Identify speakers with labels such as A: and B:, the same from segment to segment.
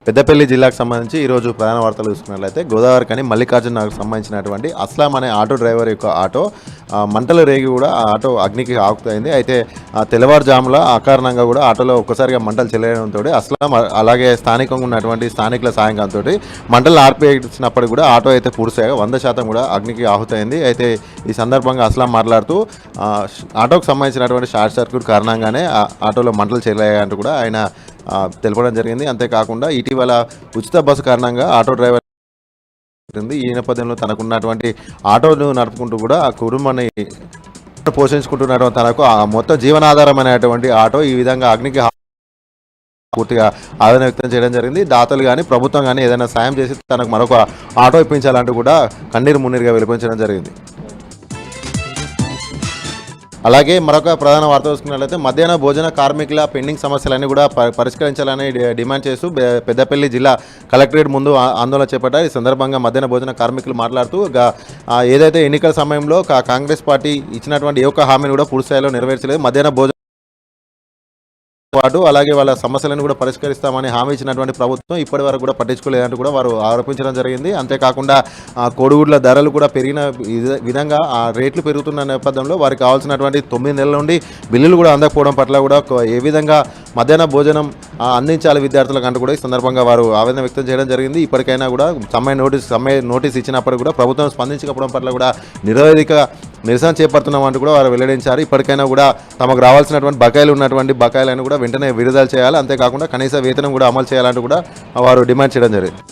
A: పెద్దపల్లి జిల్లాకు సంబంధించి ఈరోజు ప్రధాన వార్తలు చూసుకున్నట్లయితే గోదావరి కానీ మల్లికార్జున నగర్కు సంబంధించినటువంటి అస్లాం అనే ఆటో డ్రైవర్ యొక్క ఆటో మంటలు రేగి కూడా ఆ ఆటో అగ్నికి ఆకుతైంది. అయితే తెల్లవారుజాముల అకారణంగా కూడా ఆటోలో ఒక్కసారిగా మంటలు చెల్లడంతో అస్లాం అలాగే స్థానికంగా ఉన్నటువంటి స్థానికుల సాయంకాలంతో మంటలు ఆర్పేసినప్పటికీ కూడా ఆటో అయితే పూర్తిగా 100% కూడా అగ్నికి ఆహుతైంది. అయితే ఈ సందర్భంగా అస్లాం మాట్లాడుతూ ఆటోకు సంబంధించినటువంటి షార్ట్ సర్క్యూట్ కారణంగానే ఆటోలో మంటలు చెల్లాయంటూ కూడా ఆయన తెలపడం జరిగింది. అంతేకాకుండా ఇటీవల ఉచిత బస్సు కారణంగా ఆటో డ్రైవర్ ఈ నేపథ్యంలో తనకున్నటువంటి ఆటోను నడుపుకుంటూ కూడా ఆ కుటుంబాన్ని పోషించుకుంటున్నటువంటి తనకు మొత్తం జీవనాధారమైనటువంటి ఆటో ఈ విధంగా అగ్నికి పూర్తిగా ఆవేదన వ్యక్తం చేయడం జరిగింది. దాతలు కానీ ప్రభుత్వం కానీ ఏదైనా సాయం చేసి తనకు మరొక ఆటో ఇప్పించాలంటూ కూడా కన్నీరు మున్నీరుగా విలిపించడం జరిగింది. అలాగే మరొక ప్రధాన వార్త చూసుకున్నట్లయితే మధ్యాహ్న భోజన కార్మికుల పెండింగ్ సమస్యలన్నీ కూడా పరిష్కరించాలని డిమాండ్ చేస్తూ పెద్దపల్లి జిల్లా కలెక్టరేట్ ముందు ఆందోళన చేపట్టారు. ఈ సందర్భంగా మధ్యాహ్న భోజన కార్మికులు మాట్లాడుతూ ఏదైతే ఎన్నికల సమయంలో కాంగ్రెస్ పార్టీ ఇచ్చినటువంటి ఏ ఒక్క హామీని కూడా పూర్తి స్థాయిలో నెరవేర్చలేదు. మధ్యాహ్న భోజన పాటు అలాగే వాళ్ళ సమస్యలను కూడా పరిష్కరిస్తామని హామీ ఇచ్చినటువంటి ప్రభుత్వం ఇప్పటి వరకు కూడా పట్టించుకోలేదంటూ కూడా వారు ఆరోపించడం జరిగింది. అంతేకాకుండా కోడిగుడ్ల ధరలు కూడా పెరిగిన విధంగా ఆ రేట్లు పెరుగుతున్న నేపథ్యంలో వారికి కావాల్సినటువంటి 9 నెలల నుండి బిల్లులు కూడా అందకపోవడం పట్ల కూడా ఏ విధంగా మధ్యాహ్న భోజనం అందించాలి విద్యార్థులకు అంటూ కూడా ఈ సందర్భంగా వారు ఆవేదన వ్యక్తం చేయడం జరిగింది. ఇప్పటికైనా కూడా సమ్మె నోటీస్ ఇచ్చినప్పుడు కూడా ప్రభుత్వం స్పందించకపోవడం పట్ల కూడా నిరసన చేపడుతున్నామంటూ కూడా వారు వెల్లడించారు. ఇప్పటికైనా కూడా తమకు రావాల్సినటువంటి బకాయిలను కూడా వెంటనే విడుదల చేయాలి. అంతేకాకుండా కనీస వేతనం కూడా అమలు చేయాలంటూ కూడా వారు డిమాండ్ చేయడం జరిగింది.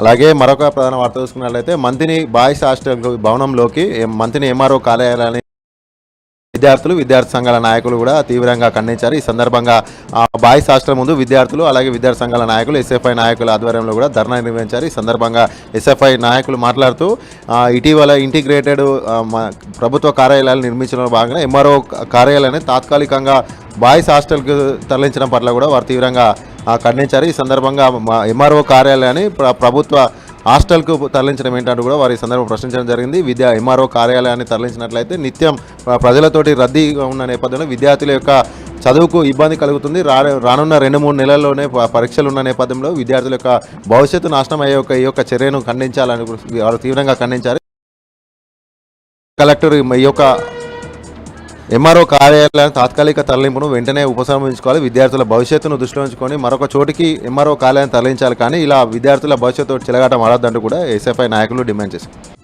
A: అలాగే మరొక ప్రధాన వార్త చూసుకున్నట్లయితే మంతిని బాయ్స్ హాస్టల్ భవనంలోకి మంతిని ఎంఆర్ఓ కార్యాలయాన్ని విద్యార్థి సంఘాల నాయకులు కూడా తీవ్రంగా ఖండించారు. ఈ సందర్భంగా బాయ్స్ హాస్టల్ ముందు విద్యార్థులు అలాగే విద్యార్థి సంఘాల నాయకులు ఎస్ఎఫ్ఐ నాయకుల ఆధ్వర్యంలో కూడా ధర్నా నిర్వహించారు. ఈ సందర్భంగా ఎస్ఎఫ్ఐ నాయకులు మాట్లాడుతూ ఇటీవల ఇంటిగ్రేటెడ్ ప్రభుత్వ కార్యాలయాలు నిర్మించడంలో భాగంగా ఎంఆర్ఓ కార్యాలయాన్ని తాత్కాలికంగా బాయ్స్ హాస్టల్కు తరలించడం పట్ల కూడా వారు తీవ్రంగా ఖండించారు. ఈ సందర్భంగా ఎంఆర్ఓ కార్యాలయాన్ని ప్రభుత్వ హాస్టల్కు తరలించడం ఏంటంటూ కూడా వారి సందర్భం ప్రశ్నించడం జరిగింది. ఎంఆర్ఓ కార్యాలయాన్ని తరలించినట్లయితే నిత్యం ప్రజలతోటి రద్దీగా ఉన్న నేపథ్యంలో విద్యార్థుల యొక్క చదువుకు ఇబ్బంది కలుగుతుంది. రానున్న 2-3 నెలల్లోనే పరీక్షలు ఉన్న నేపథ్యంలో విద్యార్థుల యొక్క భవిష్యత్తు నాశనం అయ్యే ఈ యొక్క చర్యను ఖండించాలని వారు తీవ్రంగా ఖండించారు. కలెక్టర్ ఈ యొక్క ఎంఆర్ఓ కార్యాలయాన్ని తాత్కాలిక తరలింపును వెంటనే ఉపసంహరించుకోవాలి. విద్యార్థుల భవిష్యత్తును దృష్టిలో ఉంచుకొని మరొక చోటికి ఎంఆర్ఓ కార్యాలయాన్ని తరలించాలి. కానీ ఇలా విద్యార్థుల భవిష్యత్తు చెలగాటం ఆడొద్దంటూ కూడా ఎస్ఎఫ్ఐ నాయకులు డిమాండ్ చేశారు.